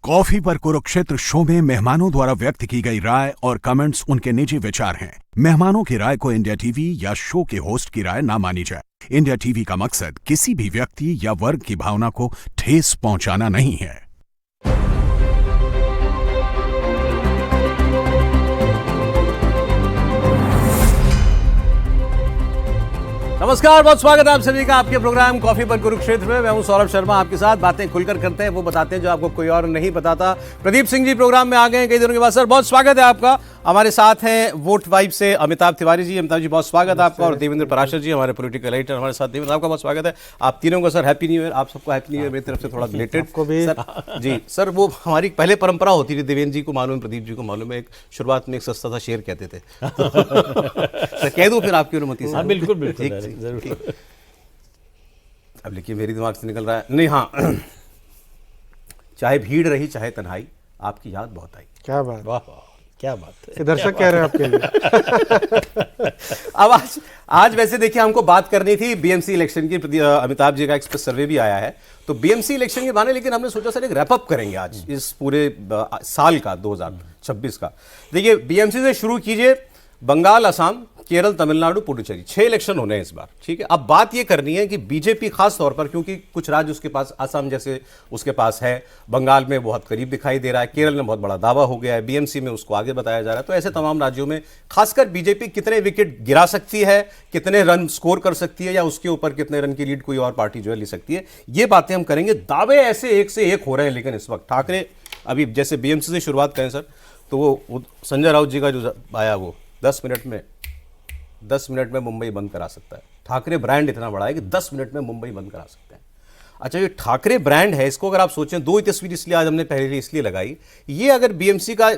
Coffee पर Kurukshetra show में मेहमानों द्वारा व्यक्त की गई राय और कमेंट्स उनके निजी विचार हैं। मेहमानों की राय को इंडिया टीवी या शो के होस्ट की राय ना मानी जाए। इंडिया टीवी का मकसद किसी भी व्यक्ति या वर्ग की भावना को ठेस पहुंचाना नहीं है। नमस्कार, बहुत स्वागत है आप सभी का आपके प्रोग्राम कॉफी पर कुरुक्षेत्र में। मैं हूं सौरभ शर्मा, आपके साथ बातें खुलकर करते हैं, वो बताते हैं जो आपको कोई और नहीं बताता। प्रदीप सिंह जी प्रोग्राम में आ गए हैं कई दिनों के बाद। सर बहुत स्वागत है आपका। हमारे साथ हैं वोट वाइब से अमिताभ तिवारी जी। अमिताभ जी बहुत स्वागत है आपका। और देवेंद्र पराशर जी हमारे पॉलिटिकल एडिटर हमारे साथ। देवेंद्र आपका बहुत स्वागत है। आप तीनों को सर हैप्पी न्यू ईयर। आप सबको हैप्पी न्यू ईयर मेरी तरफ से, थोड़ा रिलेटेड जी। सर वो हमारी पहले परंपरा होती थी, देवेंद्र जी को मालूम, प्रदीप जी को मालूम है, एक शुरुआत में एक सस्ता सा शेर कहते थे। सर कह दूं फिर आपकी अनुमति से? बिल्कुल बिल्कुल। अब देखिए मेरे दिमाग से निकल रहा है, नहीं हाँ, चाहे भीड़ रही चाहे तन्हाई, आपकी याद बहुत आई। क्या बात, वाह क्या बात है। दर्शक कह रहे हैं आपके लिए। अब आज वैसे देखिए हमको बात करनी थी बीएमसी इलेक्शन की। अमिताभ जी का एक्सप्रेस सर्वे भी आया है तो बीएमसी इलेक्शन के बहाने, लेकिन हमने सोचा सर एक रैप अप करेंगे आज इस पूरे साल का 2026 का। देखिए बीएमसी से शुरू कीजिए, बंगाल, असम, केरल, तमिलनाडु, पुडुचेरी, 6 इलेक्शन होने हैं इस बार, ठीक है। अब बात ये करनी है कि बीजेपी खास तौर पर, क्योंकि कुछ राज्य उसके पास, असम जैसे उसके पास है, बंगाल में बहुत करीब दिखाई दे रहा है, केरल में बहुत बड़ा दावा हो गया है, बीएमसी में उसको आगे बताया जा रहा है। तो ऐसे तमाम राज्यों में खासकर बीजेपी कितने विकेट गिरा सकती है, कितने रन स्कोर कर सकती है, या उसके ऊपर कितने रन की लीड कोई और पार्टी जो है ले सकती है, ये बातें हम करेंगे। दावे ऐसे एक से एक हो रहे हैं, लेकिन इस वक्त ठाकरे, अभी जैसे बीएमसी से शुरुआत करें सर, तो वो संजय राउत जी का जो आया वो 10 मिनट में मुंबई बंद करा सकता है। ठाकरे ब्रांड इतना बड़ा है कि 10 मिनट में मुंबई बंद करा सकते हैं। अच्छा, ये ठाकरे ब्रांड है, इसको अगर आप सोचें, 2 तस्वीर इसलिए आज हमने पहले इसलिए लगाई, ये अगर बीएमसी का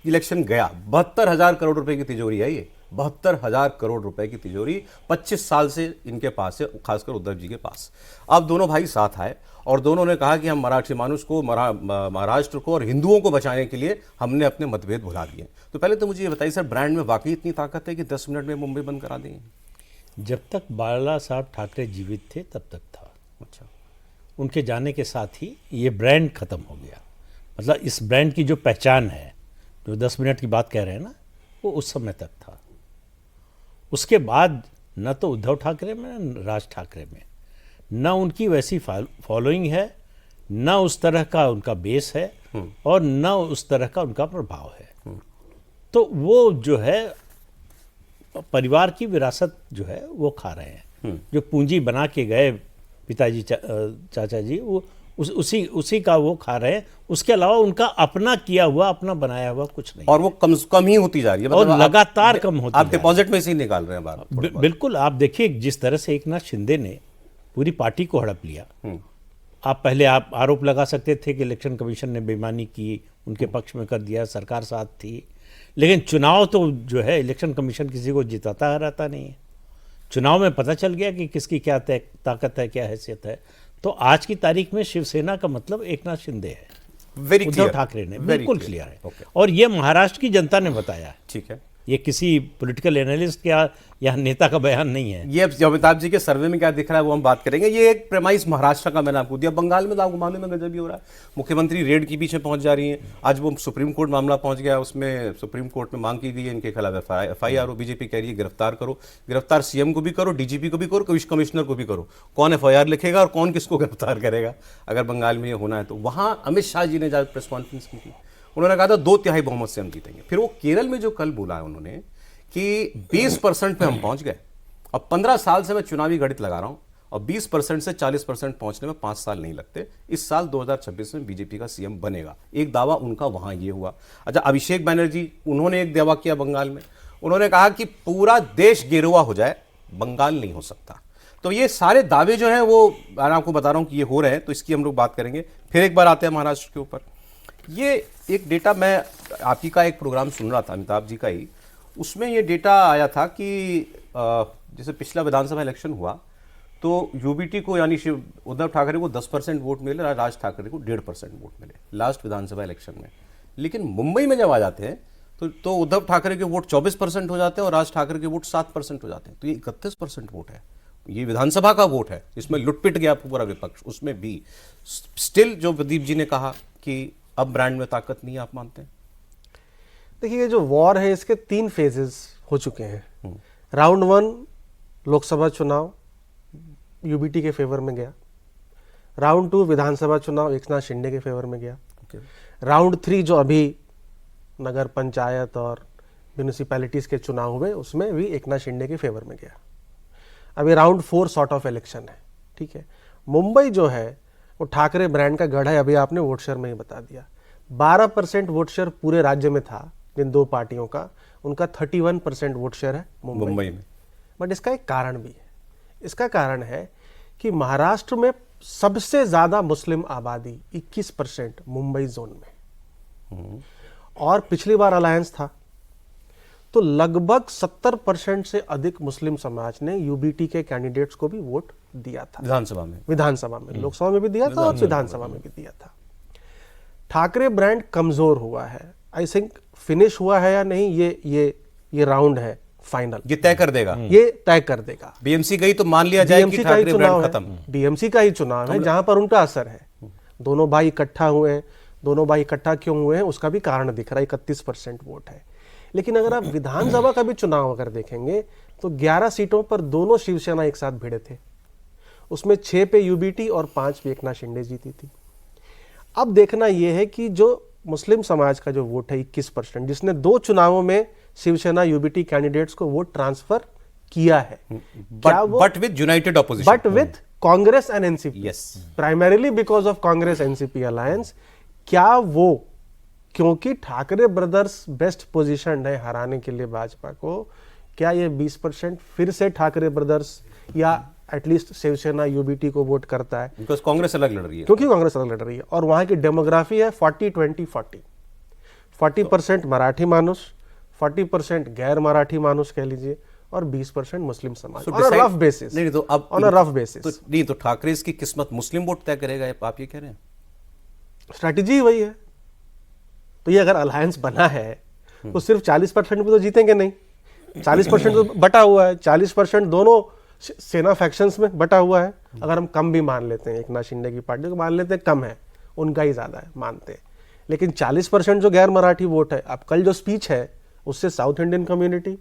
इलेक्शन गया, 72,000 करोड़ रुपए की तिजोरी है ये, 72,000 करोड़ रुपए की तिजोरी 25 साल से इनके पास है, खासकर उद्धव जी के पास। अब दोनों भाई साथ आए और दोनों ने कहा कि हम मराठी मानुष को, महाराष्ट्र को और हिंदुओं को बचाने के लिए हमने अपने मतभेद भुला दिए। तो पहले तो मुझे ये बताइए सर, ब्रांड में वाकई इतनी ताकत है कि 10 मिनट में मुंबई बंद करा देंगे? जब तक बाला साहब ठाकरे जीवित थे तब तक था। अच्छा, उनके जाने के साथ ही ये ब्रांड खत्म हो गया। मतलब इस ब्रांड की जो पहचान है, जो 10 मिनट की बात कह रहे हैं ना, वो उस समय तक था। उसके बाद न तो उद्धव ठाकरे में, न राज ठाकरे में, न उनकी वैसी फॉलोइंग है, न उस तरह का उनका बेस है, और न उस तरह का उनका प्रभाव है। तो वो जो है परिवार की विरासत जो है वो खा रहे हैं। जो पूंजी बना के गए पिताजी, चाचा जी, वो उसी का वो खा रहे हैं। उसके अलावा उनका अपना किया हुआ, अपना बनाया हुआ कुछ नहीं, और वो कम ही होती जा रही है। और लगातार कम होती आप डिपॉजिट में से ही निकाल रहे हैं बार। बिल्कुल। आप देखिए जिस तरह से एकनाथ शिंदे ने पूरी पार्टी को हड़प लिया। आप पहले आरोप लगा सकते थे कि इलेक्शन कमीशन ने बेईमानी की, उनके पक्ष में कर दिया, सरकार साथ थी, लेकिन चुनाव तो जो है इलेक्शन कमीशन किसी को जिताता रहता नहीं है। चुनाव में पता चल गया कि किसकी क्या ताकत है, क्या हैसियत है। तो आज की तारीख में शिवसेना का मतलब एकनाथ शिंदे है, उद्धव ठाकरे ने, बिल्कुल क्लियर है। और ये महाराष्ट्र की जनता ने बताया, ठीक है, ये किसी पॉलिटिकल एनालिस्ट या नेता का बयान नहीं है। ये अमिताभ जी के सर्वे में क्या दिख रहा है वो हम बात करेंगे। ये एक प्रेमाइस महाराष्ट्र का मैंने आपको दिया। बंगाल में तो आपको मालूम है गजब ही हो रहा है। मुख्यमंत्री रेड के पीछे पहुंच जा रही हैं। आज वो सुप्रीम कोर्ट मामला पहुंच गया, उसमें सुप्रीम कोर्ट में मांग की गई है इनके खिलाफ FIR हो। बीजेपी कह रही है गिरफ्तार करो, गिरफ्तार सीएम को भी करो, डीजीपी को भी करो, कमिश्नर को भी करो। कौन FIR लिखेगा और कौन किसको गिरफ्तार करेगा अगर बंगाल में ये होना है तो? वहां अमित शाह जी ने जाकर प्रेस कॉन्फ्रेंस की थी, उन्होंने कहा था 2/3 बहुमत से हम जीतेंगे। फिर वो केरल में जो कल बोला है उन्होंने कि 20% पे हम पहुंच गए। अब 15 साल से मैं चुनावी गणित लगा रहा हूं, और 20% से 40% पहुंचने में 5 साल नहीं लगते। इस साल 2026 में बीजेपी का सीएम बनेगा। एक दावा उनका वहां ये हुआ। अच्छा, अभिषेक बनर्जी, उन्होंने एक दावा किया बंगाल में, उन्होंने कहा कि पूरा देश गेरुआ हो जाए, बंगाल नहीं हो सकता। तो ये सारे दावे जो हैं वो मैं आपको बता रहा हूं कि ये हो रहे हैं, तो इसकी हम लोग बात करेंगे। फिर एक बार आते हैं महाराष्ट्र के ऊपर। ये एक डेटा, मैं आप ही का एक प्रोग्राम सुन रहा था, अमिताभ जी का ही, उसमें ये डेटा आया था कि जैसे पिछला विधानसभा इलेक्शन हुआ तो यूबीटी को, यानी उद्धव ठाकरे को 10% वोट मिले, राज ठाकरे को 1.5% वोट मिले लास्ट विधानसभा इलेक्शन में। लेकिन मुंबई में जब आ जाते हैं तो उद्धव ठाकरे के वोट 24% हो जाते हैं और राज ठाकरे के वोट 7% हो जाते हैं। तो ये 31% वोट है, ये विधानसभा का वोट है, इसमें लुटपिट गया पूरा विपक्ष। उसमें भी स्टिल जो प्रदीप जी ने कहा कि अब ब्रांड में ताकत नहीं है, आप मानते हैं? देखिए, ये जो वॉर है इसके 3 फेजेस हो चुके हैं। राउंड 1 लोकसभा चुनाव यूबीटी के फेवर में गया। राउंड 2 विधानसभा चुनाव एकनाथ शिंदे के फेवर में गया। राउंड 3 जो अभी नगर पंचायत और म्यूनिसिपैलिटीज के चुनाव हुए उसमें भी एकनाथ शिंदे के फेवर में गया। अभी राउंड 4 सॉर्ट ऑफ इलेक्शन है, ठीक है। मुंबई जो है वो ठाकरे ब्रांड का गढ़ है, अभी आपने वोट शेयर में ही बता दिया। 12% वोट शेयर पूरे राज्य में था जिन 2 पार्टियों का, उनका 31% वोट शेयर है मुंबई में। बट इसका एक कारण भी है। इसका कारण है कि महाराष्ट्र में सबसे ज्यादा मुस्लिम आबादी 21% मुंबई जोन में, और पिछली बार अलायंस था तो लगभग 70% से अधिक मुस्लिम समाज ने यूबीटी के कैंडिडेट्स को भी वोट दिया था विधानसभा में। लोकसभा में भी दिया था और विधानसभा में भी दिया था। ठाकरे ब्रांड कमजोर हुआ है। आई थिंक फिनिश हुआ है या नहीं, ये राउंड है फाइनल, ये तय कर देगा। ये तय कर देगा। बीएमसी गई तो मान लिया जाए कि ठाकरे ब्रांड खत्म। बीएमसी का ही चुनाव है जहां पर उनका असर है। दोनों भाई इकट्ठा हुए हैं। दोनों भाई इकट्ठा क्यों हुए हैं उसका भी कारण दिख रहा है, 31% वोट है। लेकिन अगर आप विधानसभा का भी चुनाव अगर देखेंगे तो 11 सीटों पर दोनों शिवसेना एक साथ भिड़े थे। उसमें 6 पे यूबीटी और 5 पे एकनाथ शिंदे जीती थी। अब देखना यह है कि जो मुस्लिम समाज का जो वोट है 21%, जिसने 2 चुनावों में शिवसेना यूबीटी कैंडिडेट्स को वोट ट्रांसफर किया है, but with United opposition, but with Congress and NCP, yes, primarily because of Congress NCP alliance, क्या वो, क्योंकि ठाकरे ब्रदर्स बेस्ट पोजीशन है हराने के लिए भाजपा को, क्या ये 20% फिर से ठाकरे ब्रदर्स या एटलीस्ट शिवसेना यूबीटी को वोट करता है? बिकॉज कांग्रेस अलग लड़ रही है, क्योंकि कांग्रेस अलग लड़ रही है और वहां की डेमोग्राफी है 40-20-40, 40% मराठी मानुष, 40% गैर मराठी मानुष कह लीजिए, और 20% मुस्लिम समाज ऑन अ रफ बेसिस। नहीं तो अब ऑन अ रफ बेसिस तो नहीं, तो ठाकरे की किस्मत मुस्लिम वोट तय करेगा, आप ये कह रहे हैं? स्ट्रैटेजी वही है। तो ये अगर अलायंस बना है तो सिर्फ 40% भी तो जीतेंगे नहीं। 40% तो बटा हुआ है, 40% दोनों सेना फैक्शंस में बटा हुआ है। अगर हम कम भी मान लेते हैं, एकनाथ शिंदे की पार्टी को मान लेते हैं कम है, उनका ही ज्यादा है मानते हैं, लेकिन 40% जो गैर मराठी वोट है, अब कल जो स्पीच है उससे साउथ इंडियन कम्युनिटी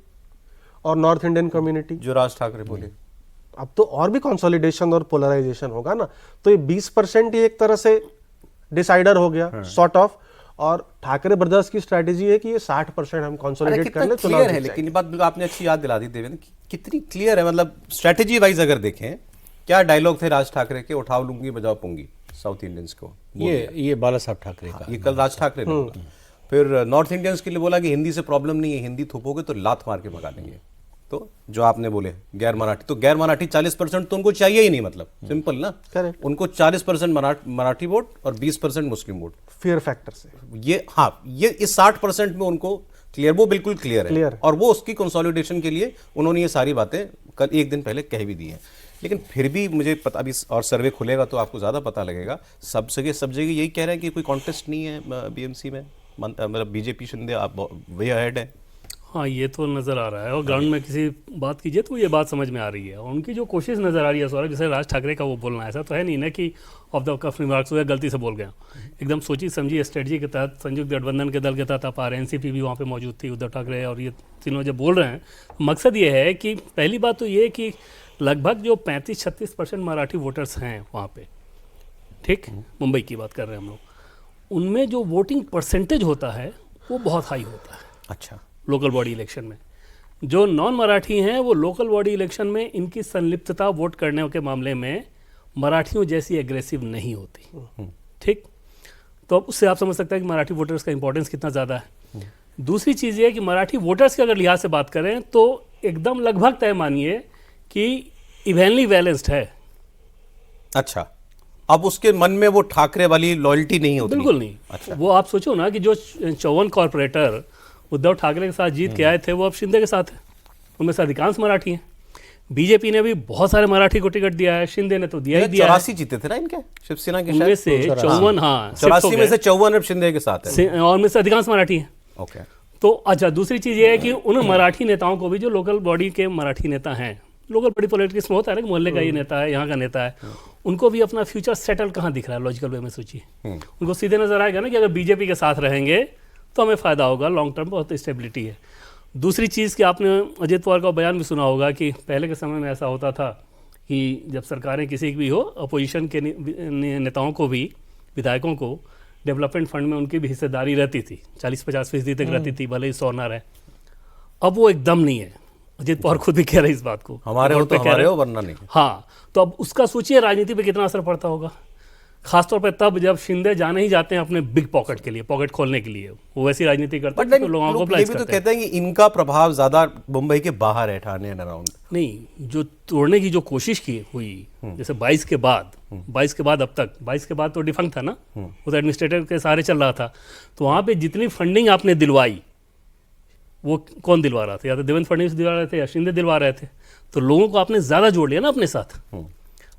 और नॉर्थ इंडियन कम्युनिटी, जो राज ठाकरे बोले, अब तो और भी कंसोलिडेशन और पोलराइजेशन होगा ना। तो ये 20% ही एक तरह से डिसाइडर हो गया सॉर्ट ऑफ। और ठाकरे ब्रदर्स की स्ट्रेटेजी है कि ये 60% हम कंसोलिडेट कर ले, चुनाव है। लेकिन ये बात आपने अच्छी याद दिला दी देवेंद्र, कितनी क्लियर है, मतलब स्ट्रेटेजी वाइज अगर देखें, क्या डायलॉग थे राज ठाकरे के, उठाओ लूंगी बजाओ पूंगी साउथ इंडियंस को, ये बाला साहब ठाकरे का, ये कल राज ठाकरे ने बोला। फिर नॉर्थ इंडियंस के लिए बोला कि हिंदी से प्रॉब्लम नहीं है, हिंदी थोपोगे तो लात मार के भगा देंगे। तो जो आपने बोले गैर मराठी, तो गैर मराठी 40% तो उनको चाहिए ही नहीं, मतलब सिंपल ना। Correct. उनको 40% मराठी वोट और 20% मुस्लिम वोट, फियर फैक्टर से। ये हाँ, ये इस 60% में उनको क्लियर, वो बिल्कुल क्लियर है। Clear है। और वो उसकी कंसोलिडेशन के लिए उन्होंने ये सारी बातें कल एक दिन पहले कह भी दी हैं। लेकिन फिर भी मुझे पता, अभी और सर्वे खुलेगा तो आपको ज़्यादा पता लगेगा, सब जगह यही कह रहे हैं कि कोई कॉन्टेस्ट नहीं है बीएमसी में, मतलब बीजेपी शिंदे आप वे अहेड है। हाँ, ये तो नज़र आ रहा है। और ग्राउंड में किसी बात कीजिए तो ये बात समझ में आ रही है। और उनकी जो कोशिश नज़र आ रही है सौरभ, जैसे राज ठाकरे का वो बोलना, ऐसा तो है नहीं ना कि ऑफ द कफ रिमार्क्स हुआ, गलती से बोल गया। एकदम सोची समझी स्ट्रेटजी के तहत, संयुक्त गठबंधन के दल के तहत आप आ रहे हैं, एनसीपी भी वहाँ पे मौजूद थी, उद्धव ठाकरे और ये तीनों जब बोल रहे हैं, मकसद ये है कि पहली बात तो ये कि लगभग जो 35-36% मराठी वोटर्स हैं वहाँ पर, ठीक, मुंबई की बात कर रहे हैं हम लोग, उनमें जो वोटिंग परसेंटेज होता है वो बहुत हाई होता है। अच्छा, लोकल बॉडी इलेक्शन में जो नॉन मराठी हैं वो लोकल बॉडी इलेक्शन में इनकी संलिप्तता वोट करने के मामले में मराठियों जैसी एग्रेसिव नहीं होती, ठीक। तो अब उससे आप समझ सकते हैं कि मराठी वोटर्स का इंपॉर्टेंस कितना ज़्यादा है। दूसरी चीज़ ये है कि मराठी वोटर्स के अगर लिहाज से बात करें तो एकदम लगभग तय मानिए कि इवेनली बैलेंस्ड है। अच्छा, अब उसके मन में वो ठाकरे वाली लॉयल्टी नहीं होती? बिल्कुल नहीं। अच्छा, वो आप सोचो ना कि जो 54 कॉर्पोरेटर उद्धव ठाकरे के साथ जीत के आए थे वो अब शिंदे के साथ हैं, उनमें से अधिकांश मराठी हैं। बीजेपी ने भी बहुत सारे मराठी को टिकट दिया है, शिंदे ने तो दिया ही दिया है। 84 जीते थे ना इनके शिवसेना के, उनमें से 54, हाँ 84 में से 54 अब शिंदे के साथ है, और उनमें से अधिकांश मराठी हैं। ओके। तो अच्छा, दूसरी चीज़ ये है कि उन मराठी नेताओं को भी, जो लोकल बॉडी के मराठी नेता हैं, लोकल बड़ी पॉलिटिक्स में होता है ना कि मोहल्ले का ये नेता है, यहाँ का नेता है, उनको भी अपना फ्यूचर सेटल कहाँ दिख रहा है लॉजिकल वे में सोचिए। उनको सीधे नजर आएगा ना कि अगर बीजेपी के साथ रहेंगे तो हमें फ़ायदा होगा, लॉन्ग टर्म बहुत स्टेबिलिटी है। दूसरी चीज़ कि आपने अजित पवार का बयान भी सुना होगा कि पहले के समय में ऐसा होता था कि जब सरकारें किसी की भी हो, अपोजिशन के नेताओं को भी, विधायकों को डेवलपमेंट फंड में उनकी भी हिस्सेदारी रहती थी, 40-50% तक रहती थी, भले ही 100 ना रहे। अब वो एकदम नहीं है। अजित पवार खुद भी कह रहे हैं इस बात को, हमारे हो तो हमारे हो, वरना नहीं। हाँ, तो अब उसका सोचिए राजनीति पे कितना असर पड़ता होगा, खासतौर पे तब जब शिंदे जाने ही जाते हैं अपने बिग पॉकेट के लिए, पॉकेट खोलने के लिए। वो वैसी राजनीति करते हैं तो लोगों को लोग ये प्लाइज भी तो करते हैं। कहते हैं कि इनका प्रभाव ज्यादा मुंबई के बाहर है, ठाणे एंड अराउंड। नहीं, जो तोड़ने की जो कोशिश की हुई, जैसे 22 के बाद अब तक, 22 के बाद तो डिफंक्ट था ना, वो तो एडमिनिस्ट्रेटर के सहारे चल रहा था। तो वहाँ पे जितनी फंडिंग आपने दिलवाई, वो कौन दिलवा रहा था? या तो देवेंद्र फडणवीस दिलवा रहे थे या शिंदे दिलवा रहे थे। तो लोगों को आपने ज़्यादा जोड़ लिया ना अपने साथ।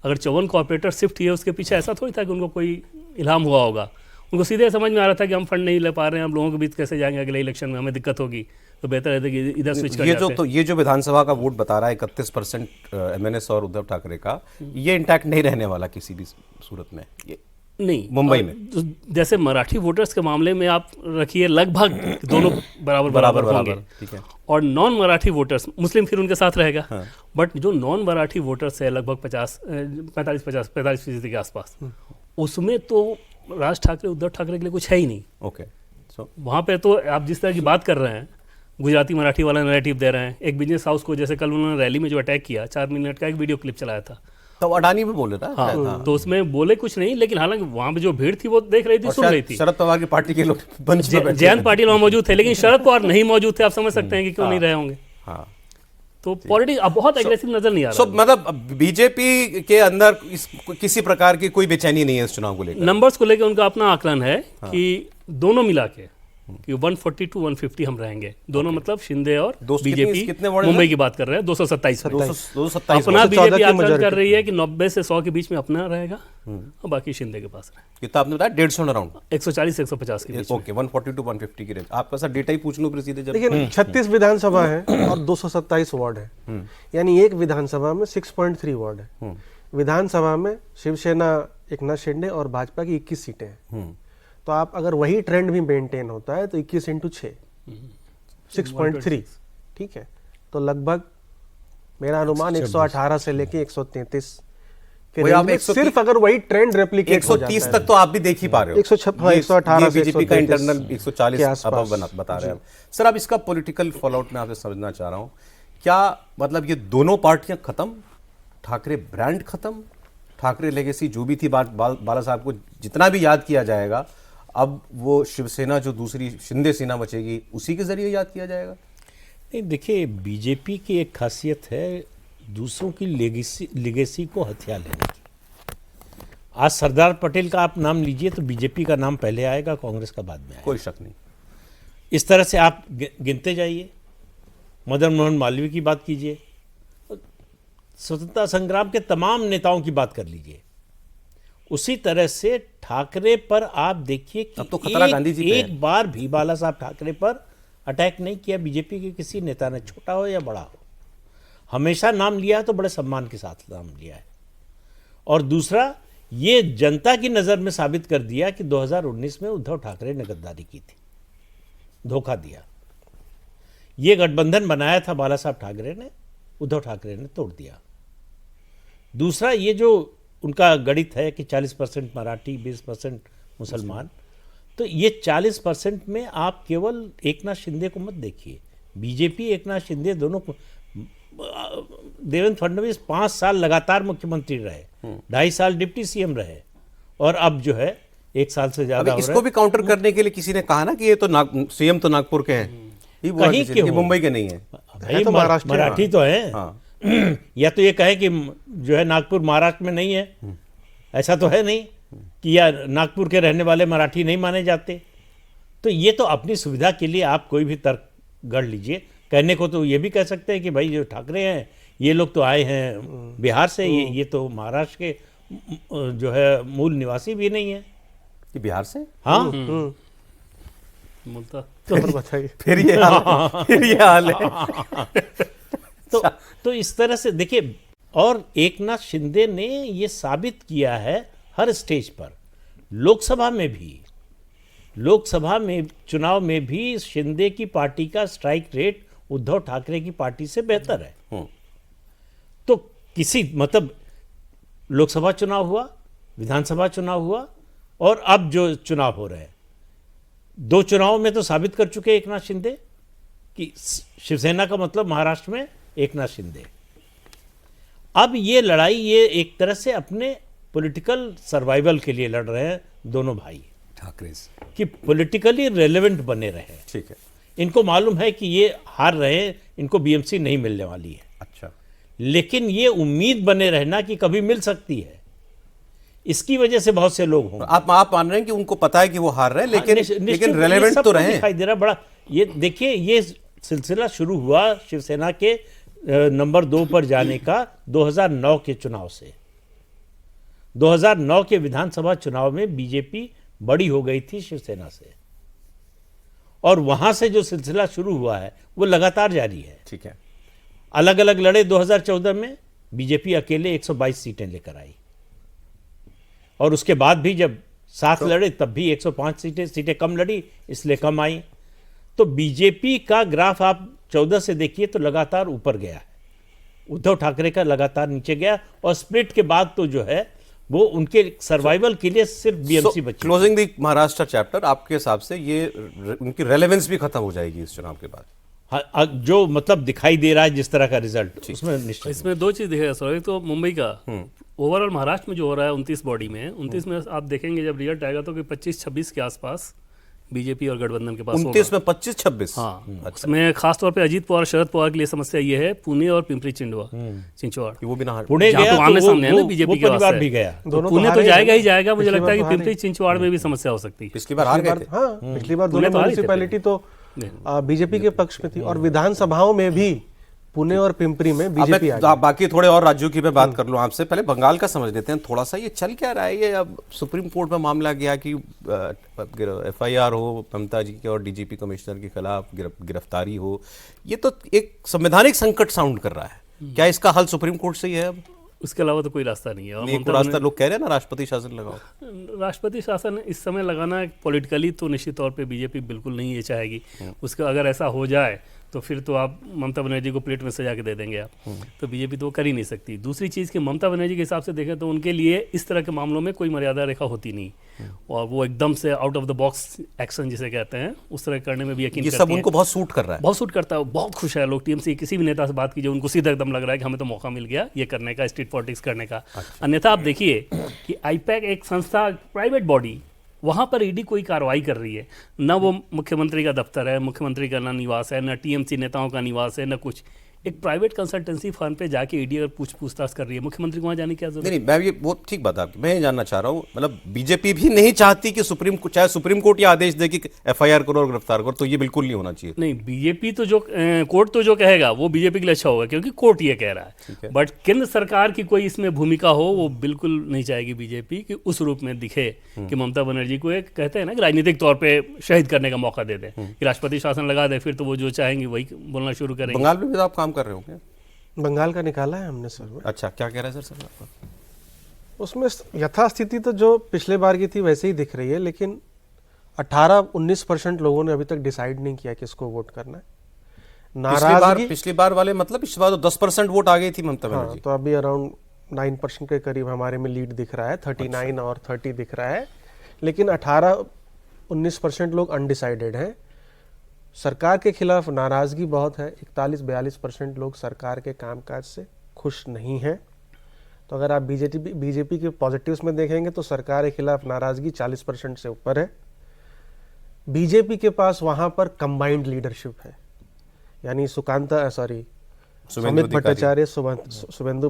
अगर 54 कॉर्पोरेटर शिफ्ट किए, उसके पीछे ऐसा थोड़ी था कि उनको कोई इल्हाम हुआ होगा। उनको सीधे समझ में आ रहा था कि हम फंड नहीं ले पा रहे हैं, हम लोगों के बीच कैसे जाएंगे, अगले इलेक्शन में हमें दिक्कत होगी, तो बेहतर है कि इधर स्विच कर जाते हैं। ये जो विधानसभा का वोट बता रहा है 31% एमएनएस और उद्धव ठाकरे का, ये इंटैक्ट नहीं रहने वाला किसी भी सूरत में, ये नहीं, मुंबई में तो जैसे मराठी वोटर्स के मामले में आप रखिए लगभग दोनों बराबर होंगे, ठीक है। और नॉन मराठी वोटर्स, मुस्लिम फिर उनके साथ रहेगा, बट जो नॉन मराठी वोटर्स है लगभग 45% के आसपास, उसमें तो राज ठाकरे, उद्धव ठाकरे के लिए कुछ है ही नहीं। ओके, सो वहाँ पे तो आप जिस तरह की बात कर रहे हैं, गुजराती मराठी वाला नैरेटिव दे रहे हैं। एक बिजनेस हाउस को जैसे कल उन्होंने रैली में जो अटैक किया, 4 मिनट का एक वीडियो क्लिप चलाया था, तो अडानी भी बोले था। हाँ, तो उसमें बोले कुछ नहीं, लेकिन हालांकि वहाँ पे जो भीड़ थी वो देख रही थी, सुन रही थी। शरद पवार की पार्टी के लोग मंच में बैठे जयंत पाटिल वहाँ मौजूद थे, लेकिन शरद पवार नहीं मौजूद थे। आप समझ सकते हैं कि क्यों नहीं रहे होंगे। हाँ, तो पॉलिटिक्स अब बहुत एग्रेसिव नजर नहीं आ सो रहा। मतलब बीजेपी के अंदर किसी प्रकार की कोई बेचैनी नहीं है इस चुनाव को लेकर। नंबर्स को लेकर उनका अपना आकलन है कि दोनों मिला के कि 140 to 150 हम रहेंगे, दोनों मतलब शिंदे और बीजेपी। कितने वार्ड मुंबई की बात कर रहे हैं, 227 में। 227 अपना बीजेपी 214 आकलन कर रही है कि 90 से 100 के बीच में अपना रहेगा और बाकी शिंदे के पास रहेगा। कितना आपने बताया? 150 अराउंड 140 से 150 के बीच। ओके, 140 to 150 की रेंज। आपका सर डेटा ही पूछ लूं फिर सीधे, जब लेकिन 36 विधानसभा है और 227 वार्ड है, यानी एक विधानसभा में 6.3 वार्ड है। विधानसभा में शिवसेना, एकनाथ शिंदे और भाजपा की 21 सीटें हैं। तो आप अगर वही ट्रेंड भी मेंटेन होता है तो 21 × 6 6.3, ठीक है। तो लगभग मेरा अनुमान 118 से लेके 133 के वही रेंज आप में, 130 सिर्फ अगर वही ट्रेंड रेप्लिकेट हो जाता 130 है। तक तो आप भी देख ही पा रहे हो। 118 से बीजेपी का 133 इंटरनल के 140 आसपास। अब बता रहे हैं। सर, अब इसका पॉलिटिकल फॉलोआउट मैं आपसे समझना चाह रहा हूं, क्या मतलब ये दोनों पार्टियां खत्म, ठाकरे ब्रांड खत्म, ठाकरे लेगेसी जो भी थी, बाला साहब को जितना भी याद किया जाएगा, अब वो शिवसेना जो दूसरी शिंदे सेना बचेगी उसी के जरिए याद किया जाएगा? नहीं, देखिए, बीजेपी की एक खासियत है दूसरों की लेगेसी को हथिया लेने की। आज सरदार पटेल का आप नाम लीजिए तो बीजेपी का नाम पहले आएगा, कांग्रेस का बाद में आएगा। कोई शक नहीं। इस तरह से आप गिनते जाइए। मदन मोहन मालवीय की बात कीजिए, स्वतंत्रता संग्राम के तमाम नेताओं की बात कर लीजिए। उसी तरह से ठाकरे पर आप देखिए कि अब तो खतरा गांधी जी पे है। एक बार भी बाला साहब ठाकरे पर अटैक नहीं किया बीजेपी के किसी नेता ने, छोटा हो या बड़ा हो। हमेशा नाम लिया है तो बड़े सम्मान के साथ नाम लिया है। और दूसरा, ये जनता की नज़र में साबित कर दिया कि 2019 में उद्धव ठाकरे ने गद्दारी की थी, धोखा दिया। ये गठबंधन बनाया था बाला साहब ठाकरे ने, उद्धव ठाकरे ने तोड़ दिया। दूसरा, ये जो उनका गणित है कि 40% मराठी, 20% मुसलमान, तो ये 40% में आप केवल एकनाथ शिंदे को मत देखिए। बीजेपी, एकनाथ शिंदे दोनों को, देवेंद्र फडणवीस 5 साल लगातार मुख्यमंत्री रहे, 2.5 साल डिप्टी सीएम रहे, और अब जो है 1 साल से ज्यादा हो रहा है। इसको भी काउंटर करने के लिए किसी ने कहा ना कि ये तो सीएम तो नागपुर के हैं, ये बोला कहीं किसी के ने कि हो। मुंबई के नहीं है। भाई, तो महाराष्ट्र में। मराठी तो है। हाँ, या तो ये कहे कि जो है नागपुर महाराष्ट्र में नहीं है, ऐसा तो है नहीं कि या नागपुर के रहने वाले मराठी नहीं माने जाते। तो ये तो अपनी सुविधा के लिए आप कोई भी तर्क गढ़ लीजिए। कहने को तो ये भी कह सकते हैं कि भाई जो ठाकरे हैं ये लोग तो आए हैं बिहार से, ये तो महाराष्ट्र के जो है मूल निवासी भी नहीं है। कि बिहार से? हाँ, मूलतः तो और बताइए। फिर ये हाल है। तो इस तरह से देखिए, और एकनाथ शिंदे ने ये साबित किया है हर स्टेज पर, लोकसभा में चुनाव में भी शिंदे की पार्टी का स्ट्राइक रेट उद्धव ठाकरे की पार्टी से बेहतर है। तो किसी मतलब लोकसभा चुनाव हुआ, विधानसभा चुनाव हुआ, और अब जो चुनाव हो रहे हैं, 2 चुनावों में तो साबित कर चुके एकनाथ शिंदे कि शिवसेना का मतलब महाराष्ट्र में एकनाथ शिंदे। अब ये लड़ाई, ये एक तरह से अपने पॉलिटिकल सर्वाइवल के लिए लड़ रहे हैं दोनों भाई ठाकरे कि पॉलिटिकली रेलेवेंट बने रहे। ठीक है। इनको मालूम है कि ये हार रहे हैं, इनको बीएमसी नहीं मिलने वाली है, अच्छा, लेकिन ये उम्मीद बने रहना कि कभी मिल सकती है, इसकी वजह से बहुत से लोग होंगे। आप मान रहे हैं कि उनको पता है कि वो हार रहे हैं, लेकिन ये रेलेवेंट सब तो रहे हैं। दिखाई दे रहा बड़ा। ये देखिए, ये सिलसिला शुरू हुआ शिवसेना के नंबर 2 पर जाने का 2009 के चुनाव से। 2009 के विधानसभा चुनाव में बीजेपी बड़ी हो गई थी शिवसेना से, और वहां से जो सिलसिला शुरू हुआ है वो लगातार जारी है। ठीक है। अलग अलग लड़े। 2014 में बीजेपी अकेले 122 सीटें लेकर आई, और उसके बाद भी जब साथ लड़े तब भी 105 सीटें कम लड़ी, इसलिए कम आई। तो बीजेपी का ग्राफ आप 14 से देखिए तो लगातार ऊपर गया है, उद्धव ठाकरे का लगातार नीचे गया, और स्प्लिट के बाद तो जो है वो उनके सर्वाइवल के लिए सिर्फ बीएमसी बची। क्लोजिंग द महाराष्ट्र चैप्टर, आपके हिसाब से ये उनकी रेलेवेंस भी खत्म हो जाएगी इस चुनाव के बाद? हाँ, जो मतलब दिखाई दे रहा है जिस तरह का रिजल्ट, उसमें निश्चित। इसमें 2 चीज़ दिखेगा सर। एक तो मुंबई का ओवरऑल महाराष्ट्र में जो हो रहा है 29 बॉडी में, 29 में आप देखेंगे जब रिजल्ट आएगा तो कि 25-26 के आसपास बीजेपी और गठबंधन के पास 29 में 25-26। हाँ, उसमें खासतौर पे अजीत पवार, शरद पवार के लिए समस्या ये है, पुणे और पिंपरी चिंचवाड़। वो भी ना पुणे जहाँ गया तो आमने सामने है ना वो बीजेपी के परिवार वास्ते। भी गया। तो पुणे तो जाएगा ही जाएगा। मुझे लगता है कि पिंपरी चिंचवाड़ में भी समस्या हो सकती है। पिछली बार हार गए थे। हाँ, पिछली बार पुणे दोनों तो हारे थे म्युनिसिपैलिटी तो बीजेपी के पक्ष में थी, और विधानसभाओं में भी पुणे और पिंपरी में बीजेपी आ गई। बाकी थोड़े और राज्यों की मैं बात कर लूं आपसे, पहले बंगाल का समझ लेते हैं थोड़ा सा। ये चल क्या रहा है? ये अब सुप्रीम कोर्ट में मामला गया कि एफआईआर हो ममता जी के और डीजीपी कमिश्नर के खिलाफ, गिरफ्तारी हो। ये तो एक संवैधानिक संकट साउंड कर रहा है। क्या इसका हल सुप्रीम कोर्ट से ही है अब? उसके अलावा तो कोई रास्ता नहीं है। और एक रास्ता लोग कह रहे हैं ना, राष्ट्रपति शासन लगाओ। राष्ट्रपति शासन इस समय लगाना पॉलिटिकली तो निश्चित तौर पे बीजेपी बिल्कुल नहीं ये चाहेगी। उसका अगर ऐसा हो जाए तो फिर तो आप ममता बनर्जी को प्लेट में सजा के दे देंगे आप, तो बीजेपी तो वो कर ही नहीं सकती। दूसरी चीज़ कि ममता बनर्जी के हिसाब से देखें तो उनके लिए इस तरह के मामलों में कोई मर्यादा रेखा होती नहीं, और वो एकदम से out of the box action जिसे कहते हैं उस तरह करने में भी यकीन ये करती सब हैं। उनको बहुत सूट कर रहा है। बहुत सूट करता है, बहुत खुश है लोग। टीएमसी किसी भी नेता से बात कीजिए, उनको सीधा एकदम लग रहा है कि हमें तो मौका मिल गया ये करने का, स्ट्रीट पॉलिटिक्स करने का। अन्यथा आप देखिए कि आईपैक एक संस्था, प्राइवेट बॉडी, वहाँ पर ईडी कोई कार्रवाई कर रही है ना, वो मुख्यमंत्री का दफ्तर है, मुख्यमंत्री का ना निवास है, ना टीएमसी नेताओं का निवास है, ना कुछ। एक प्राइवेट कंसल्टेंसी फर्म पे जाके ईडी अगर पूछताछ कर रही है, मुख्यमंत्री को वहाँ जाने की क्या जरूरत? नहीं, मैं ये वो ठीक बात आपकी, मैं ये जानना चाह रहा हूँ, मतलब बीजेपी भी नहीं चाहती कि चाहे सुप्रीम कोर्ट ये आदेश दे कि एफआईआर करो और गिरफ्तार करो, तो ये बिल्कुल नहीं होना चाहिए। नहीं, बीजेपी तो जो कोर्ट तो जो कहेगा वो बीजेपी के लिए अच्छा होगा, क्योंकि कोर्ट ये कह रहा है। बट केंद्र सरकार की कोई इसमें भूमिका हो, वो बिल्कुल नहीं चाहेगी बीजेपी कि उस रूप में दिखे कि ममता बनर्जी को एक कहते हैं ना कि राजनीतिक तौर पर शहीद करने का मौका दे दे, कि राष्ट्रपति शासन लगा दे, फिर तो वो जो चाहेंगे वही बोलना शुरू करेंगे। बंगाल में भी तो आप काम कर रहे होंगे? बंगाल का निकाला है हमने सर। अच्छा, क्या कह रहा है सर आपका? उसमें यथास्थिति तो जो पिछले बार की थी वैसे ही दिख रही है, लेकिन 18-19% लोगों ने अभी तक डिसाइड नहीं किया किसको वोट करना है। नाराजगी पिछली बार वाले मतलब पिछली बार तो 10% वोट आ गई थी ममता बनर्जी। तो अभी अराउंड 9% के करीब हमारे में लीड दिख रहा है, 39 और 30 दिख रहा है, लेकिन 18-19% लोग अनडिसाइडेड हैं। सरकार के खिलाफ नाराजगी बहुत है, 41-42% लोग सरकार के कामकाज से खुश नहीं हैं। तो अगर आप बीजेपी के पॉजिटिव्स में देखेंगे तो सरकार के खिलाफ नाराजगी 40% से ऊपर है। बीजेपी के पास वहां पर कंबाइंड लीडरशिप है, यानी सुमित भट्टाचार्य, शुभेंदु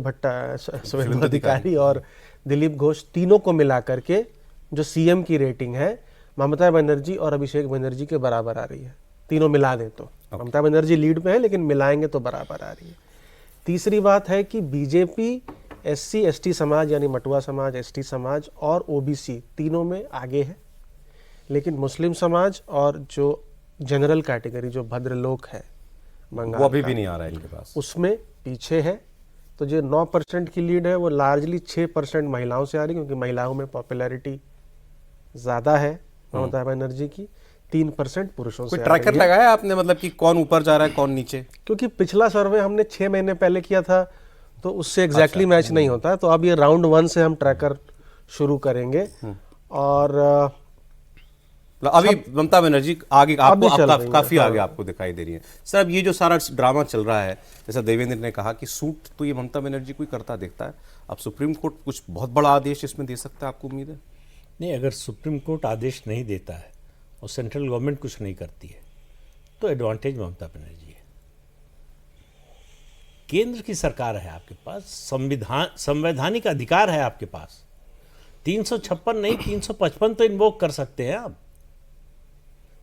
अधिकारी और दिलीप घोष, तीनों को मिलाकर के जो सीएम की रेटिंग है ममता बनर्जी और अभिषेक बनर्जी के बराबर आ रही है। तीनों मिला दें तो ममता बनर्जी लीड पे है, लेकिन मिलाएंगे तो बराबर आ रही है। तीसरी बात है कि बीजेपी SC/ST समाज यानी मटुआ समाज, ST समाज और OBC तीनों में आगे है, लेकिन मुस्लिम समाज और जो जनरल कैटेगरी जो भद्रलोक है बंगाल वो अभी का। भी नहीं आ रहा है इनके पास। उसमें पीछे है। तो जो 9% की लीड है वो लार्जली 6% महिलाओं से आ रही, क्योंकि महिलाओं में पॉपुलैरिटी ज़्यादा है ममता बनर्जी की। 3% पुरुषों कोई से आ ट्रैकर रही है। लगाया आपने, मतलब कि कौन ऊपर जा रहा है कौन नीचे? क्योंकि पिछला सर्वे हमने 6 महीने पहले किया था, तो उससे एग्जैक्टली मैच नहीं होता है। तो अब ये राउंड 1 से हम ट्रैकर शुरू करेंगे। और मतलब अभी ममता बनर्जी आगे अभी आपको चल रही है, काफी हाँ। आगे आपको दिखाई दे रही है। सर अब ये जो सारा ड्रामा चल रहा है, जैसा देवेंद्र ने कहा कि सूट तो ये ममता बनर्जी को ही करता दिखता है। अब सुप्रीम कोर्ट कुछ बहुत बड़ा आदेश इसमें दे सकता है, आपको उम्मीद है? नहीं, अगर सुप्रीम कोर्ट आदेश नहीं देता है और सेंट्रल गवर्नमेंट कुछ नहीं करती है तो एडवांटेज ममता बनर्जी है। केंद्र की सरकार है आपके पास, संवैधानिक अधिकार है आपके पास। 356 नहीं 355 तो इन्वोक कर सकते हैं आप।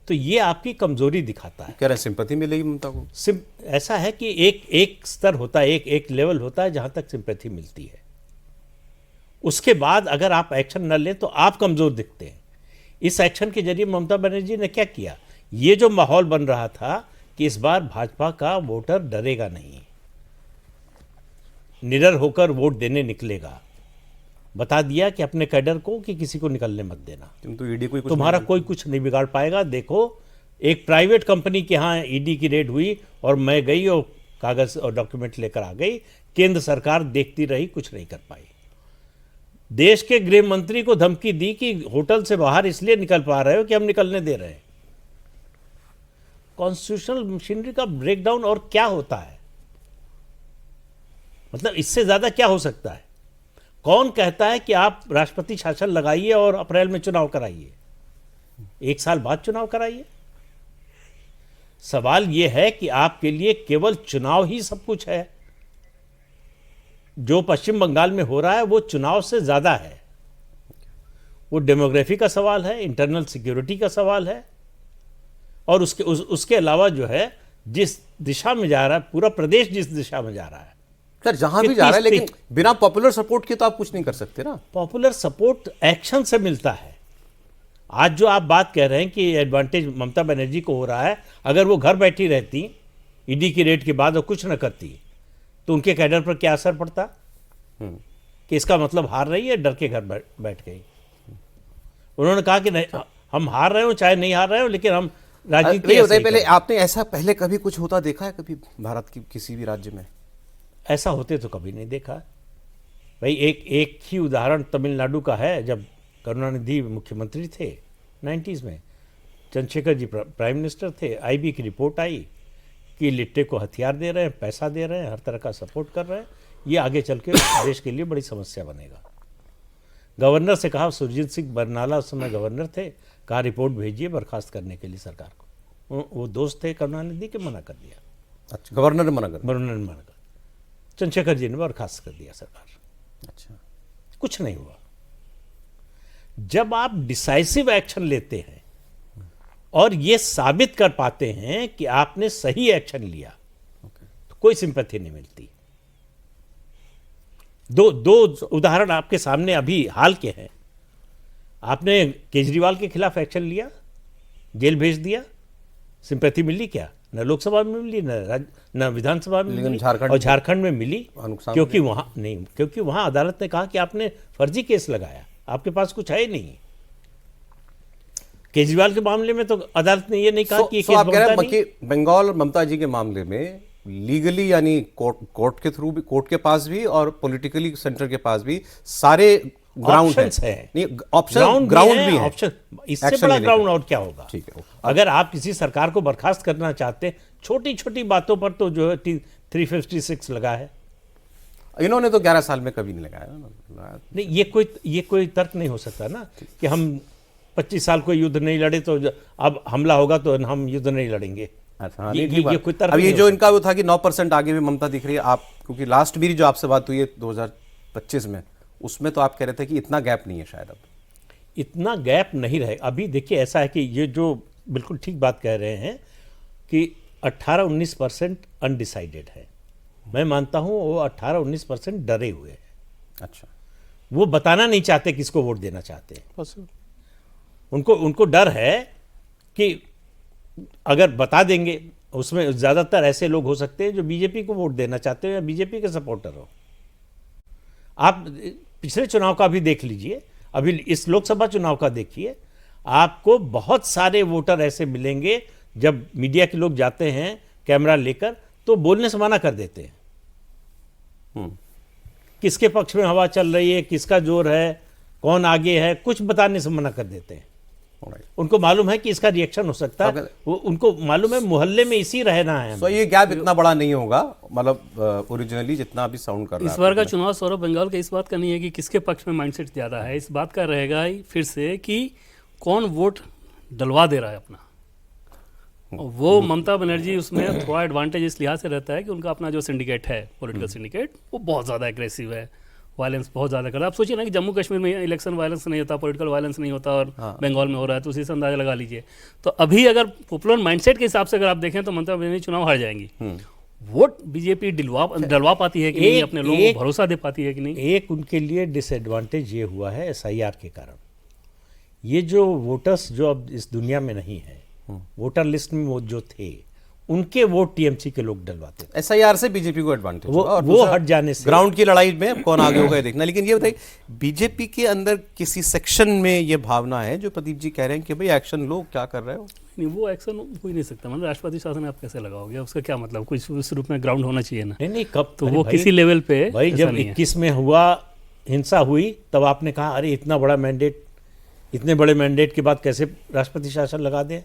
तो ये आपकी कमजोरी दिखाता है। कह रहे हैं सिंपैथी मिलेगी ममता को? ऐसा है कि एक स्तर होता है, एक लेवल होता है जहां तक सिंपैथी मिलती है। उसके बाद अगर आप एक्शन न लें तो आप कमजोर दिखते हैं। इस एक्शन के जरिए ममता बनर्जी ने क्या किया? ये जो माहौल बन रहा था कि इस बार भाजपा का वोटर डरेगा नहीं, निडर होकर वोट देने निकलेगा, बता दिया कि अपने कैडर को कि किसी को निकलने मत देना, तुम तो ईडी को तुम्हारा कोई कुछ नहीं बिगाड़ पाएगा। देखो, एक प्राइवेट कंपनी के यहाँ ईडी की रेड हुई और मैं गई और कागज और डॉक्यूमेंट लेकर आ गई। केंद्र सरकार देखती रही, कुछ नहीं कर पाई। देश के गृह मंत्री को धमकी दी कि होटल से बाहर इसलिए निकल पा रहे हो कि हम निकलने दे रहे हैं। कॉन्स्टिट्यूशनल मशीनरी का ब्रेकडाउन और क्या होता है? मतलब इससे ज्यादा क्या हो सकता है? कौन कहता है कि आप राष्ट्रपति शासन लगाइए और अप्रैल में चुनाव कराइए, 1 साल बाद चुनाव कराइए? सवाल यह है कि आपके लिए केवल चुनाव ही सब कुछ है। जो पश्चिम बंगाल में हो रहा है वो चुनाव से ज्यादा है। वो डेमोग्राफी का सवाल है, इंटरनल सिक्योरिटी का सवाल है, और उसके अलावा जो है जिस दिशा में जा रहा है पूरा प्रदेश, जिस दिशा में जा रहा है, सर जहां भी जा रहा है, लेकिन बिना पॉपुलर सपोर्ट के तो आप कुछ नहीं कर सकते ना। पॉपुलर सपोर्ट एक्शन से मिलता है। आज जो आप बात कह रहे हैं कि एडवांटेज ममता बनर्जी को हो रहा है, अगर वो घर बैठी रहती ईडी की रेड के बाद और कुछ न करती तो उनके कैडर पर क्या असर पड़ता? कि इसका मतलब हार रही है, डर के घर बैठ गई। उन्होंने कहा कि नहीं, हम हार रहे हो चाहे नहीं हार रहे हो, लेकिन हम राजनीति ऐसे ही पहले करें। आपने ऐसा पहले कभी कुछ होता देखा है कभी भारत की किसी भी राज्य में? ऐसा होते तो कभी नहीं देखा भाई। एक ही उदाहरण तमिलनाडु का है, जब करुणानिधि मुख्यमंत्री थे 90s में, चंद्रशेखर जी प्राइम मिनिस्टर थे, आईबी की रिपोर्ट आई कि लिट्टे को हथियार दे रहे हैं, पैसा दे रहे हैं, हर तरह का सपोर्ट कर रहे हैं, ये आगे चल के देश के लिए बड़ी समस्या बनेगा। गवर्नर से कहा, सुरजीत सिंह बरनाला उस समय गवर्नर थे, कहा रिपोर्ट भेजिए बर्खास्त करने के लिए सरकार को। वो दोस्त थे करुणानिधि के, मना कर दिया। अच्छा, गवर्नर ने मना कर दिया? गवर्नर ने मना कर, चंद्रशेखर जी ने बर्खास्त कर दिया सरकार। अच्छा, कुछ नहीं हुआ। जब आप डिसाइसिव एक्शन लेते हैं और ये साबित कर पाते हैं कि आपने सही एक्शन लिया, तो कोई सिंपैथी नहीं मिलती। दो उदाहरण आपके सामने अभी हाल के हैं। आपने केजरीवाल के खिलाफ एक्शन लिया, जेल भेज दिया, सिंपैथी मिली क्या? न लोकसभा में मिली, न विधानसभा में मिली, और झारखंड में मिली, क्योंकि वहां अदालत ने कहा कि आपने फर्जी केस लगाया, आपके पास कुछ है ही नहीं। केजरीवाल के मामले में तो अदालत ने ये नहीं कहा कि ये केस आप कह रहे हैं नहीं। कि बंगाल और ममता जी के मामले में लीगली, यानी कोर्ट के थ्रू भी, कोर्ट के पास भी और पॉलिटिकली सेंटर के पास भी सारे ग्राउंड है। नहीं, ऑप्शन ग्राउंड भी है। ऑप्शन इससे बड़ा ग्राउंड और क्या होगा? ठीक है। अगर आप किसी सरकार को बर्खास्त करना चाहते हैं, छोटी छोटी बातों पर तो जो है 356 लगा है। इन्होंने तो 11 साल में कभी नहीं लगाया ना। नहीं, ये कोई तर्क नहीं हो सकता ना कि हम 25 साल कोई युद्ध नहीं लड़े तो अब हमला होगा तो हम युद्ध नहीं लड़ेंगे। अच्छा, ये कोई तर्क अब ये नहीं जो हो इनका वो था कि 9% आगे भी ममता दिख रही है आप, क्योंकि लास्ट मेरी जो आपसे बात हुई है 2025 में, उसमें तो आप कह रहे थे कि इतना गैप नहीं है शायद। अब इतना गैप नहीं रहेगा। अभी देखिए, ऐसा है कि ये जो बिल्कुल ठीक बात कह रहे हैं कि 18-19% अनडिसाइडेड है। मैं मानता हूं वो 18-19% डरे हुए हैं। अच्छा, वो बताना नहीं चाहते किसको वोट देना चाहते हैं। उनको डर है कि अगर बता देंगे उसमें ज़्यादातर ऐसे लोग हो सकते हैं जो बीजेपी को वोट देना चाहते हो या बीजेपी के सपोर्टर हो। आप पिछले चुनाव का भी देख लीजिए, अभी इस लोकसभा चुनाव का देखिए, आपको बहुत सारे वोटर ऐसे मिलेंगे जब मीडिया के लोग जाते हैं कैमरा लेकर तो बोलने से मना कर देते हैं। किसके पक्ष में हवा चल रही है, किसका जोर है, कौन आगे है, कुछ बताने से मना कर देते हैं। उनको मालूम है कि इसका रिएक्शन हो सकता है, वो उनको मालूम है मोहल्ले में इसी रहना है। तो ये गैप इतना बड़ा नहीं होगा, मतलब ओरिजिनली जितना अभी साउंड कर रहा है। इस बार का चुनाव सौरभ बंगाल का इस बात का नहीं है कि किसके पक्ष में माइंडसेट ज़्यादा है, इस बात का रहेगा ही फिर से कि कौन वोट डलवा दे रहा है अपना। वो ममता बनर्जी उसमें थोड़ा एडवांटेज इस लिहाज से रहता है कि उनका अपना जो सिंडिकेट है, पॉलिटिकल सिंडिकेट, वो बहुत ज़्यादा एग्रेसिव है, वायलेंस बहुत ज़्यादा कर रहा है। आप सोचिए ना कि जम्मू कश्मीर में इलेक्शन वायलेंस नहीं होता, पॉलिटिकल वायलेंस नहीं होता, और बंगाल में हो रहा है, तो उसी से अंदाजा लगा लीजिए। तो अभी अगर पॉपुलर माइंडसेट के हिसाब से अगर आप देखें तो ममता बनर्जी चुनाव हार जाएंगी। वोट बीजेपी डलवा पाती है कि नहीं, अपने लोगों को भरोसा दे पाती है कि नहीं। एक उनके लिए डिसएडवांटेज ये हुआ है SIR के कारण। ये जो वोटर्स जो अब इस दुनिया में नहीं है, वोटर लिस्ट में वो जो थे, उनके वोट TMC के लोग डलवाते थे। SIR से बीजेपी को एडवांटेज वो, होगा, और वो हट जाने से ग्राउंड की लड़ाई में कौन आगे होगा ये देखना। लेकिन ये बताइए, बीजेपी के अंदर किसी सेक्शन में ये भावना है जो प्रदीप जी कह रहे हैं कि भाई एक्शन लो, क्या कर रहे हो? नहीं, वो एक्शन हो ही नहीं सकता। मतलब राष्ट्रपति शासन आप कैसे लगाओगे, उसका क्या मतलब? कुछ उस रूप में ग्राउंड होना चाहिए ना। नहीं कब तो वो किसी लेवल पे भाई जब 21 में हुआ, हिंसा हुई, तब आपने कहा अरे इतना बड़ा मैंडेट, इतने बड़े मैंडेट के बाद कैसे राष्ट्रपति शासन लगा दें।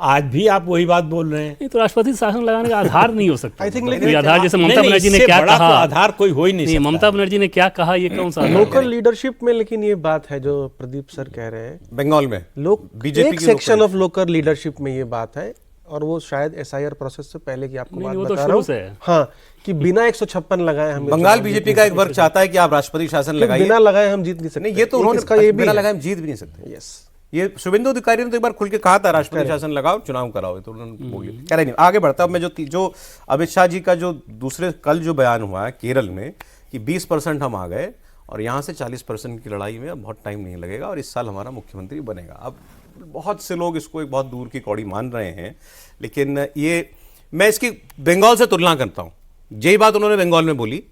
आज भी आप वही बात बोल रहे हैं। नहीं, तो राष्ट्रपति शासन लगाने का आधार नहीं हो सकता। I think कोई आधार जैसे ममता बनर्जी ने क्या कहा, आधार कोई हो ही नहीं सकता। ममता बनर्जी ने क्या कहा, ये कौन सा लोकल लीडरशिप में? लेकिन ये बात है जो प्रदीप सर कह रहे हैं, बंगाल में लोग बीजेपी एक सेक्शन ऑफ लोकल लीडरशिप में ये बात है, और वो शायद SIR प्रोसेस से पहले की आपको बात वो तो बता शुरू रहा से हूँ। है। हाँ, कि बिना 156 लगाए हम बंगाल बीजेपी का एक वर्ग चाहता है कि आप राष्ट्रपति शासन लगाइए। बिना लगाए हम जीत नहीं सकते। नहीं, ये तो एक उन्होंने इसका ये भी बिना है। लगाए हम जीत भी नहीं सकते। यस, ये शुभेंदु अधिकारी ने तो एक बार खुल के कहा था, राष्ट्रपति शासन लगाओ, चुनाव कराओ, तो उन्होंने बोली। कह रहे नहीं, आगे बढ़ता हूं मैं। जो अमित शाह जी का जो दूसरे कल जो बयान हुआ है केरल में कि 20% हम आ गए और यहाँ से 40% की लड़ाई में अब बहुत टाइम नहीं लगेगा और इस साल हमारा मुख्यमंत्री बनेगा। अब बहुत से लोग इसको एक बहुत दूर की कौड़ी मान रहे हैं, लेकिन ये मैं इसकी बंगाल से तुलना करता हूँ। यही बात उन्होंने बंगाल में बोली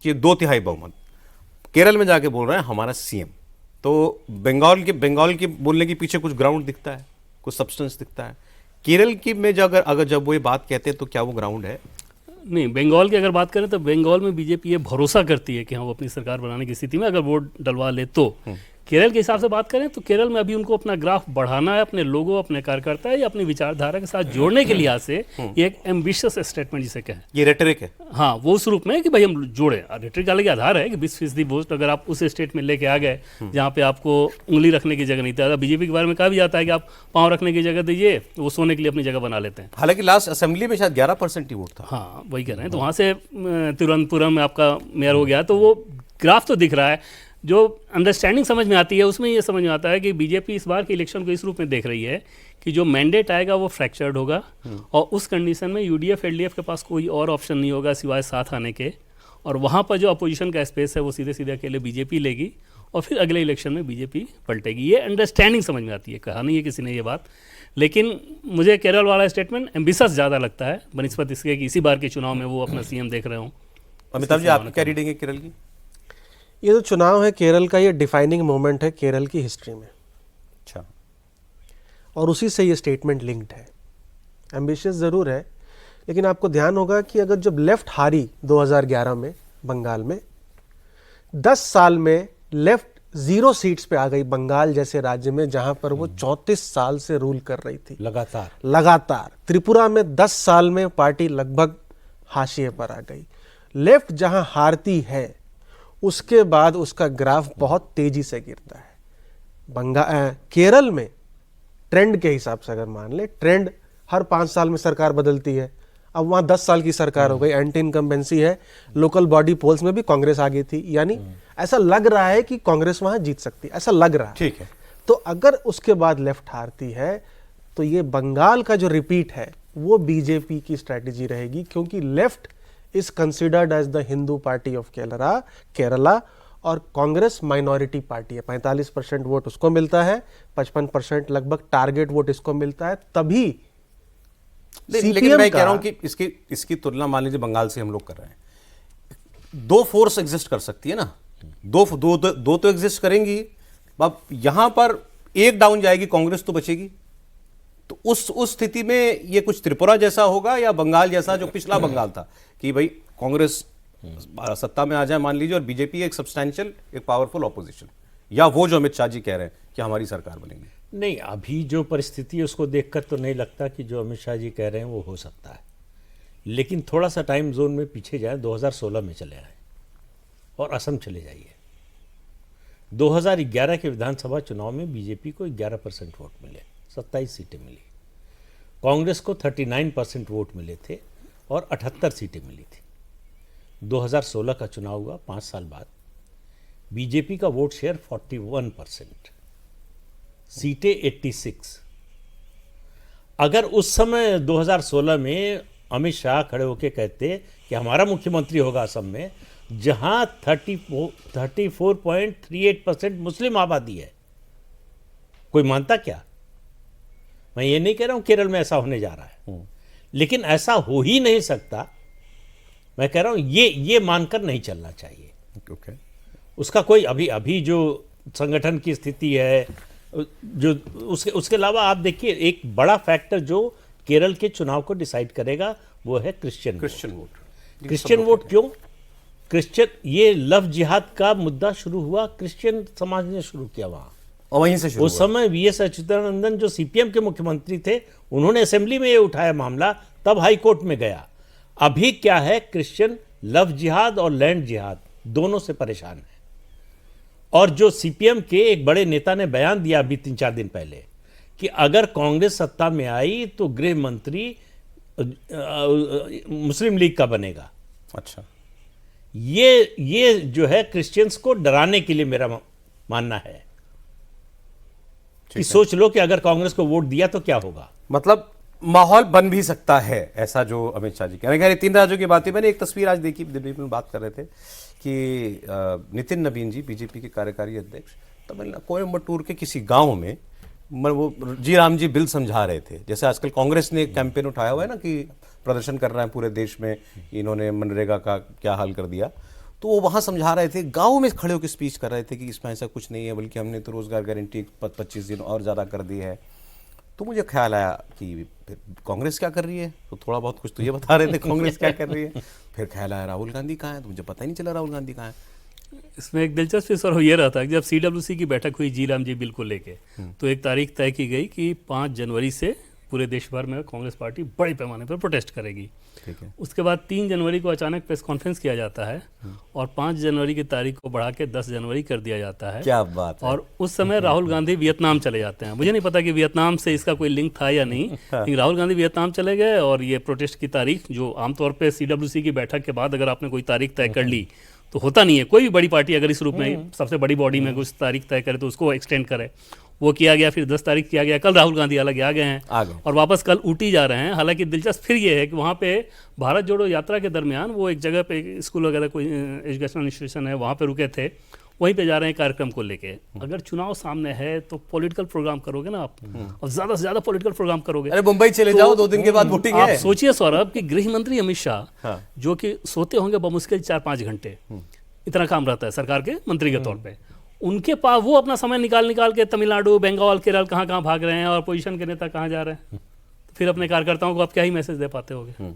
कि 2/3 बहुमत, केरल में जाके बोल रहे हैं हमारा CM। तो बंगाल के बोलने के पीछे कुछ ग्राउंड दिखता है, कुछ सब्सटेंस दिखता है। केरल की में जब वो ये बात कहते हैं तो क्या वो ग्राउंड है? नहीं, बंगाल की अगर बात करें तो बंगाल में बीजेपी ये भरोसा करती है कि हम अपनी सरकार बनाने की स्थिति में अगर वोट डलवा ले तो। केरल के हिसाब से बात करें तो केरल में अभी उनको अपना ग्राफ बढ़ाना है, अपने लोगों, अपने कार्यकर्ता या अपनी विचारधारा के साथ जोड़ने के लिहाज से ये एक एम्बिशियस स्टेटमेंट जिसे कहें, ये रेटरिक है। हाँ, वो उस रूप में है कि भाई हम जोड़े। रेटरिक अलग आधार है कि 20% वोट अगर आप उस स्टेट में लेके आ गए जहाँ पे आपको उंगली रखने की जगह नहीं थी। बीजेपी के बारे में कहा भी जाता है कि आप पाँव रखने की जगह दीजिए, वो सोने के लिए अपनी जगह बना लेते हैं। हालांकि लास्ट असेंबली में शायद 11% ही वोट था। हाँ, वही कह रहे हैं। तो वहाँ से तिरुवनंतपुरम में आपका मेयर हो गया, तो वो ग्राफ तो दिख रहा है। जो अंडरस्टैंडिंग समझ में आती है उसमें ये समझ में आता है कि बीजेपी इस बार के इलेक्शन को इस रूप में देख रही है कि जो मैंडेट आएगा वो फ्रैक्चर्ड होगा, और उस कंडीशन में UDF LDF के पास कोई और ऑप्शन नहीं होगा सिवाय साथ आने के, और वहाँ पर जो अपोजिशन का स्पेस है वो सीधे सीधे अकेले बीजेपी लेगी और फिर अगले इलेक्शन में बीजेपी पलटेगी। ये अंडरस्टैंडिंग समझ में आती है, कहा नहीं है किसी ने ये बात। लेकिन मुझे केरल वाला स्टेटमेंट एम्बिशस ज़्यादा लगता है बनिस्बत इसके कि इसी बार के चुनाव में वो अपना CM देख रहे हों। अमिताभ जी, आपकी क्या रीडिंग है केरल की? ये जो चुनाव है केरल का, ये डिफाइनिंग मोमेंट है केरल की हिस्ट्री में। अच्छा, और उसी से ये स्टेटमेंट लिंक्ड है। एम्बिशियस ज़रूर है, लेकिन आपको ध्यान होगा कि अगर जब लेफ्ट हारी 2011 में बंगाल में, 10 साल में लेफ्ट 0 सीट्स पे आ गई बंगाल जैसे राज्य में जहां पर वो 34 साल से रूल कर रही थी लगातार। त्रिपुरा में 10 साल में पार्टी लगभग हाशिए पर आ गई। लेफ्ट जहां हारती है उसके बाद उसका ग्राफ बहुत तेजी से गिरता है। केरल में ट्रेंड के हिसाब से अगर मान ले, ट्रेंड हर 5 साल में सरकार बदलती है। अब वहाँ 10 साल की सरकार हो गई, एंटी इनकम्बेंसी है, लोकल बॉडी पोल्स में भी कांग्रेस आगे थी, यानी ऐसा लग रहा है कि कांग्रेस वहाँ जीत सकती है, ऐसा लग रहा है। ठीक है। तो अगर उसके बाद लेफ्ट हारती है तो ये बंगाल का जो रिपीट है वो बीजेपी की स्ट्रैटेजी रहेगी, क्योंकि left is considered as the Hindu party of Kerala, और कांग्रेस माइनॉरिटी पार्टी है। 45% वोट उसको मिलता है, 55% लगभग टारगेट वोट इसको मिलता है। तभी लेकिन सीपीएम मैं कह रहा हूं कि इसकी तुलना मान लीजिए बंगाल से हम लोग कर रहे हैं। दो फोर्स एग्जिस्ट कर सकती है ना, दो तो एग्जिस्ट करेंगी। अब यहां पर एक डाउन जाएगी, कांग्रेस तो बचेगी। तो उस स्थिति में ये कुछ त्रिपुरा जैसा होगा या बंगाल जैसा जो पिछला बंगाल था कि भाई कांग्रेस सत्ता में आ जाए मान लीजिए और बीजेपी एक सब्सटैंशियल एक पावरफुल ऑपोजिशन, या वो जो अमित शाह जी कह रहे हैं कि हमारी सरकार बनेगी। नहीं, अभी जो परिस्थिति है उसको देखकर तो नहीं लगता कि जो अमित शाह जी कह रहे हैं वो हो सकता है। लेकिन थोड़ा सा टाइम जोन में पीछे जाए, 2016 में चले आए और असम चले जाइए। 2011 के विधानसभा चुनाव में बीजेपी को 11% वोट मिले, 27 सीटें मिली। कांग्रेस को 39% वोट मिले थे और 78 सीटें मिली थी। 2016 का चुनाव हुआ 5 साल बाद, बीजेपी का वोट शेयर 41%, सीटें 86। अगर उस समय 2016 में अमित शाह खड़े होकर कहते कि हमारा मुख्यमंत्री होगा असम में, जहां 34.38% मुस्लिम आबादी है, कोई मानता क्या? मैं ये नहीं कह रहा हूं केरल में ऐसा होने जा रहा है, लेकिन ऐसा हो ही नहीं सकता। मैं कह रहा हूं ये मानकर नहीं चलना चाहिए। ओके। उसका कोई अभी जो संगठन की स्थिति है, जो उसके अलावा आप देखिए, एक बड़ा फैक्टर जो केरल के चुनाव को डिसाइड करेगा वो है क्रिश्चियन वोट। क्रिश्चियन वोट क्यों? ये लव जिहाद का मुद्दा शुरू हुआ, क्रिश्चियन समाज ने शुरू किया वहां, और वहीं से शुरू उस समय वीएस अच्युतानंदन जो सीपीएम के मुख्यमंत्री थे, उन्होंने असेंबली में ये उठाया मामला, तब हाई कोर्ट में गया। अभी क्या है, क्रिश्चियन लव जिहाद और लैंड जिहाद दोनों से परेशान है। और जो सीपीएम के एक बड़े नेता ने बयान दिया अभी 3-4 दिन पहले कि अगर कांग्रेस सत्ता में आई तो गृह मंत्री मुस्लिम लीग का बनेगा। अच्छा, ये जो है क्रिश्चियंस को डराने के लिए मेरा मानना है कि सोच लो कि अगर कांग्रेस को वोट दिया तो क्या होगा। मतलब माहौल बन भी सकता है ऐसा जो अमित शाह जी कह रहे हैं। 3 राज्यों की बात है। मैंने एक तस्वीर आज देखी, दिल्ली में बात कर रहे थे कि नितिन नवीन जी बीजेपी के कार्यकारी अध्यक्ष तमिलनाडु कोयम्बटूर के किसी गांव में वो जी राम जी बिल समझा रहे थे। जैसे आजकल कांग्रेस ने एक कैंपेन उठाया हुआ है ना कि प्रदर्शन कर रहे हैं पूरे देश में, इन्होंने मनरेगा का क्या हाल कर दिया, तो वो वहाँ समझा रहे थे, गांव में खड़े होकर स्पीच कर रहे थे कि इसमें ऐसा कुछ नहीं है, बल्कि हमने तो रोजगार गारंटी 25 दिन और ज़्यादा कर दी है। तो मुझे ख्याल आया कि फिर कांग्रेस क्या कर रही है, तो थोड़ा बहुत कुछ तो ये बता रहे थे कांग्रेस क्या कर रही है। फिर ख्याल आया राहुल गांधी कहाँ है, तो मुझे पता ही नहीं चला राहुल गांधी कहाँ है। इसमें एक दिलचस्प सर ये रहा था कि जब सीडब्ल्यूसी की बैठक हुई जी राम जी बिल को लेके, तो एक तारीख तय की गई कि 5 जनवरी से पूरे देश भर में कांग्रेस पार्टी बड़े पैमाने पर प्रोटेस्ट करेगी। ठीक है। उसके बाद 3 जनवरी को अचानक प्रेस कॉन्फ्रेंस किया जाता है और 5 जनवरी की तारीख को बढ़ा के 10 जनवरी कर दिया जाता है। क्या बात है। और उस समय राहुल गांधी वियतनाम चले जाते हैं। मुझे नहीं पता कि वियतनाम से इसका कोई लिंक था या नहीं, लेकिन राहुल गांधी वियतनाम चले गए और ये प्रोटेस्ट की तारीख, जो आमतौर पर सीडब्ल्यूसी की बैठक के बाद अगर आपने कोई तारीख तय कर ली तो होता नहीं है, कोई भी बड़ी पार्टी अगर इस रूप में सबसे बड़ी बॉडी में कुछ तारीख तय करे तो उसको एक्सटेंड करे। वो किया गया, फिर 10 तारीख किया गया। कल राहुल गांधी हालांकि आ गए हैं और वापस कल ऊटी जा रहे हैं। हालांकि दिलचस्प फिर ये है कि वहाँ पे भारत जोड़ो यात्रा के दरमियान वो एक जगह पे स्कूल वगैरह कोई एजुकेशनल इंस्टीट्यूशन है, वहाँ पे रुके थे, वहीं पे जा रहे हैं कार्यक्रम को लेके। अगर चुनाव सामने है तो पॉलिटिकल प्रोग्राम करोगे ना आप, और ज़्यादा से ज़्यादा पॉलिटिकल प्रोग्राम करोगे। अरे मुंबई चले जाओ, 2 दिन के बाद वोटिंग है। आप सोचिए सौरभ कि गृह मंत्री अमित शाह जो कि सोते होंगे बमुश्किल 4-5 घंटे, इतना काम रहता है सरकार के मंत्री के तौर पे, उनके पास वो अपना समय निकाल के तमिलनाडु, बंगाल, केरल कहाँ भाग रहे हैं और पोजीशन के नेता कहाँ जा रहे हैं। तो फिर अपने कार्यकर्ताओं को आप क्या ही मैसेज दे पाते होगे।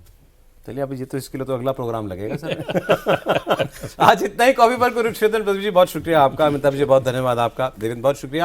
चलिए अभी तो इसके लिए तो अगला प्रोग्राम लगेगा सर। आज इतना ही। कॉफी पर कुरुक्षेत्र, पृथ्वी जी बहुत शुक्रिया आपका, अमिताभ जी बहुत धन्यवाद आपका, देवेंद्र बहुत शुक्रिया।